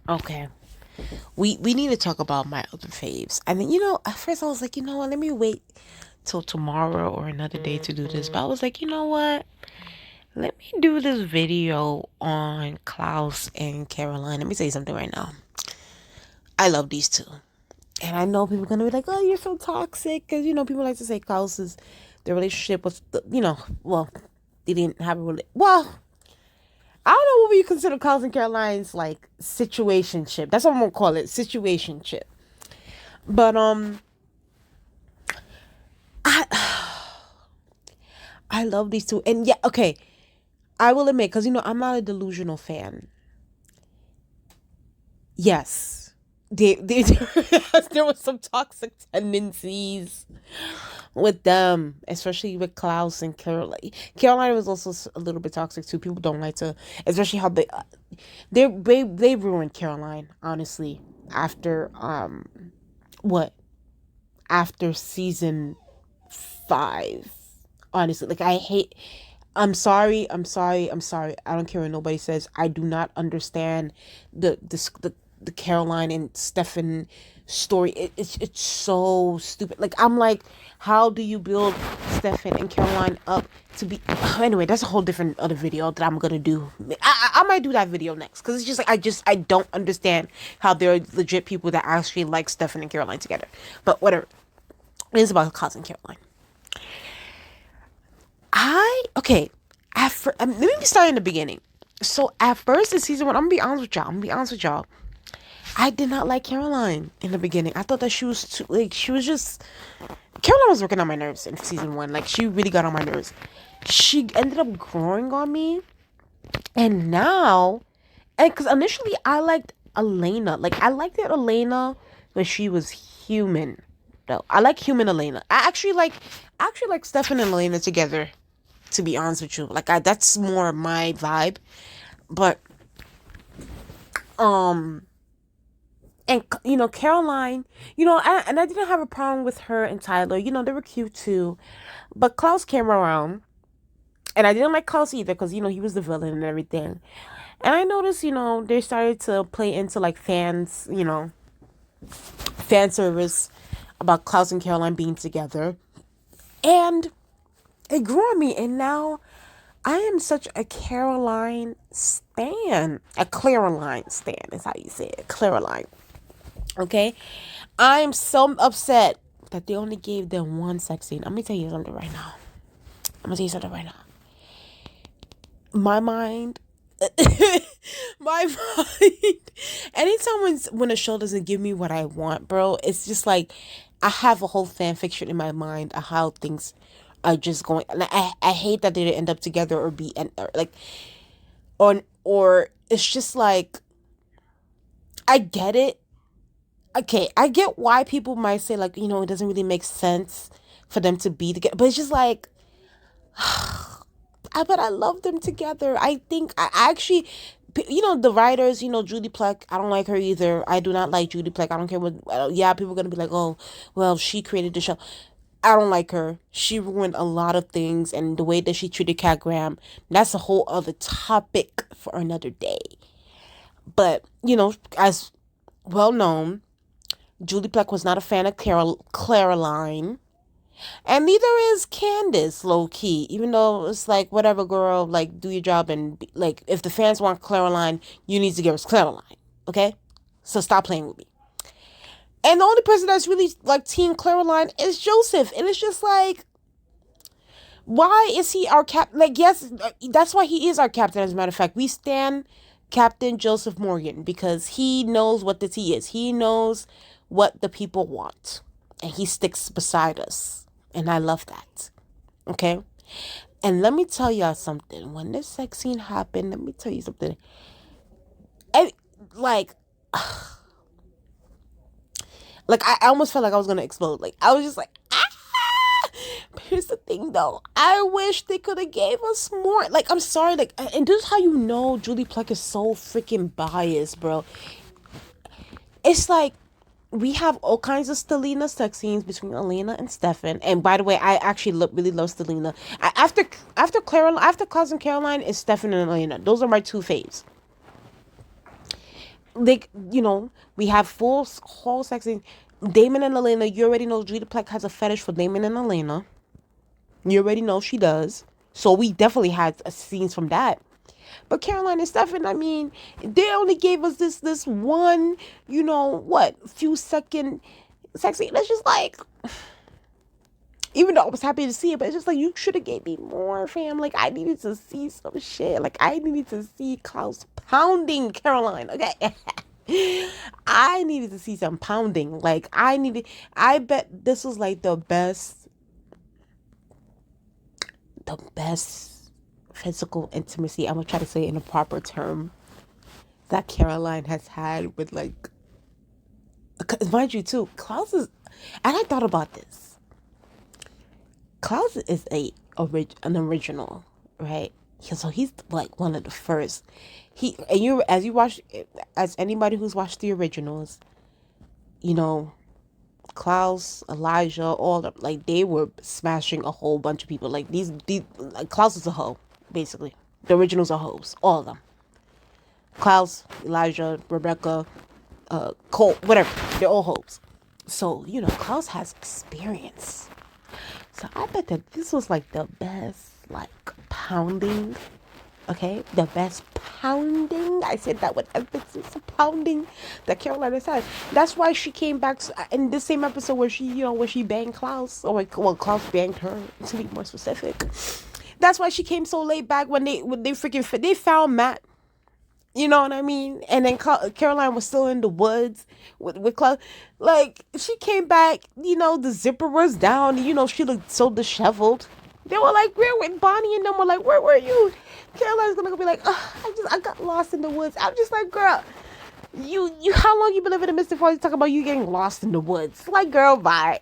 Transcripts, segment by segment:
Okay. We need to talk about my other faves. And then, at first I was like, what, let me wait till tomorrow or another day to do this. But I was like, you know what? Let me do this video on Klaus and Caroline. Let me say something right now. I love these two. And I know people are going to be like, oh, you're so toxic. Because, people like to say Klaus is the relationship was, well, they didn't have a well, I don't know what we consider Klaus and Caroline's like situationship. That's what I'm gonna call it, situationship. But I I love these two, and yeah, okay. I will admit, because I'm not a delusional fan. Yes, there was some toxic tendencies with them, especially with Klaus and Caroline. Caroline was also a little bit toxic too. People don't like to, especially how they ruined Caroline. Honestly, after what after season 5. Honestly, like I hate. I'm sorry. I'm sorry. I'm sorry. I don't care what nobody says. I do not understand the Caroline and Stefan story. It's so stupid. Like I'm like, how do you build Stefan and Caroline up to be? Anyway, that's a whole different other video that I'm gonna do. I might do that video next because it's just like I don't understand how there are legit people that actually like Stefan and Caroline together. But whatever. It is about Klaus and Caroline. Okay. Let me start in the beginning. So at first in season 1, I'm gonna be honest with y'all. I did not like Caroline in the beginning. I thought that she was too, like, she was just, Caroline was working on my nerves in season 1. Like, she really got on my nerves. She ended up growing on me. And now, and because initially I liked Elena. Like, I liked that Elena when she was human. Though I like human Elena. I actually like Stefan and Elena together. To be honest with you, like that's more my vibe. But um, and Caroline, and I didn't have a problem with her and Tyler. They were cute too. But Klaus came around, and I didn't like Klaus either because he was the villain and everything. And I noticed, they started to play into like fan service about Klaus and Caroline being together, and it grew on me. And now I am such a Caroline stan. A Claroline stan is how you say it. Claroline. Okay? I am so upset that they only gave them one sex scene. I'm gonna tell you something right now. My mind, my mind. Anytime when a show doesn't give me what I want, bro, it's just like I have a whole fan fiction in my mind of how things are just going. And I hate that they didn't end up together or be and or like or it's just like I get it. Okay, I get why people might say like it doesn't really make sense for them to be together, but it's just like but I love them together. I think I actually, the writers, Judy Pleck. I don't like her either. I do not like Judy Pleck. I don't care what. Yeah, people are gonna be like, oh, well, she created the show. I don't like her. She ruined a lot of things, and the way that she treated Cat Graham. That's a whole other topic for another day. But as well known, Julie Pleck was not a fan of Caroline. And neither is Candace, low key. Even though it's like, whatever, girl, like, do your job. And, like, if the fans want Caroline, you need to give us Caroline. Okay? So stop playing with me. And the only person that's really, like, Team Caroline is Joseph. And it's just like, why is he our Like, yes, that's why he is our captain, as a matter of fact. We stand Captain Joseph Morgan because he knows what the tea is. He knows what the people want. And he sticks beside us. And I love that. Okay? And let me tell y'all something. When this sex scene happened, let me tell you something. I, like, like I almost felt like I was gonna explode. Like I was just like, ah! But here's the thing, though. I wish they could have gave us more. Like, I'm sorry. Like, and this is how you know Julie Plec is so freaking biased, bro. It's like we have all kinds of Stelina sex scenes between Elena and Stefan. And by the way, I actually really love Stelina. After Klaus and Caroline is Stefan and Elena. Those are my two faves. like, we have full whole sex scene. Damon and Elena, you already know Judy Plec has a fetish for Damon and Elena. You already know she does. So we definitely had scenes from that. But Caroline and Stefan, I mean, they only gave us this one, few second sex scene. That's just like, even though I was happy to see it, but it's just like, you should have gave me more, fam. Like, I needed to see some shit. Like, I needed to see Klaus pounding Caroline, okay? I needed to see some pounding. Like, I bet this was like the best physical intimacy, I'm gonna try to say it in a proper term, that Caroline has had with, like, mind you too, Klaus is, and I thought about this. Klaus is an original, right? So he's like one of the first. As anybody who's watched the originals, you know, Klaus, Elijah, all of them, like, they were smashing a whole bunch of people. Like, these like, Klaus is a hoe, basically. The originals are hoes, all of them. Klaus, Elijah, Rebecca, Cole, whatever, they're all hoes. So, Klaus has experience. So I bet that this was like the best, like, pounding. Okay, the best pounding. I said that with emphasis, pounding that Caroline has had. That's why she came back in the same episode where she banged Klaus, or like, well, Klaus banged her, to be more specific. That's why she came so late back when they they found Matt. You know what I mean? And then Caroline was still in the woods with Klaus. Like, she came back, the zipper was down. She looked so disheveled. They were like, where were Bonnie and them were like, where were you? Caroline's gonna be like, I got lost in the woods. I'm just like, girl, you how long you been living in Mystic Falls? You talking about you getting lost in the woods? Like, girl, bye.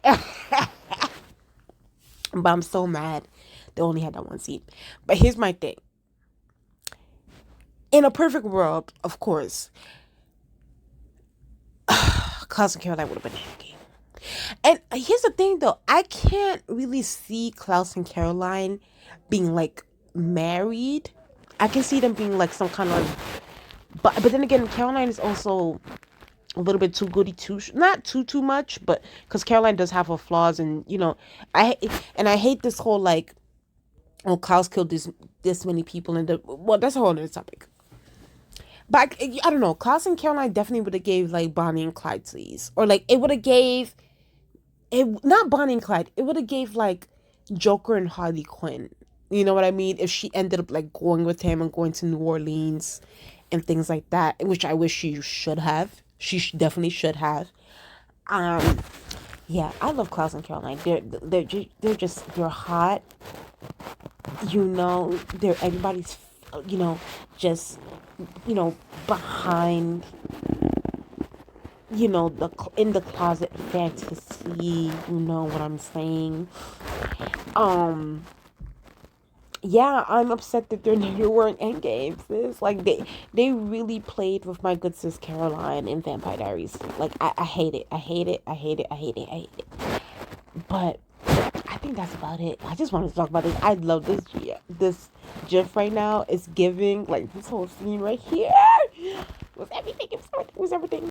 But I'm so mad they only had that one scene. But here's my thing. In a perfect world, of course, Klaus and Caroline would have been in the game. And here's the thing, though. I can't really see Klaus and Caroline being, like, married. I can see them being, like, some kind of... But then again, Caroline is also a little bit too goody not too much, but because Caroline does have her flaws, and, I hate this whole, like, oh, Klaus killed this many people, and well, that's a whole other topic. But I don't know. Klaus and Caroline definitely would have gave, like, Bonnie and Clyde, please. Or, like, it would have gave... not Bonnie and Clyde. It would have gave, like, Joker and Harley Quinn. You know what I mean? If she ended up, like, going with him and going to New Orleans and things like that. Which I wish she should have. Definitely should have. Yeah, I love Klaus and Caroline. They're hot. They're everybody's, just... behind, the in the closet fantasy, you know what I'm saying. Yeah, I'm upset that there weren't end games. It's like they really played with my good sis Caroline in Vampire Diaries. Like, I hate it. I hate it. I hate it. I hate it. I hate it. But I think that's about it. I just wanted to talk about this. I love this GIF right now. It's giving, like, this whole scene right here was everything. It was everything.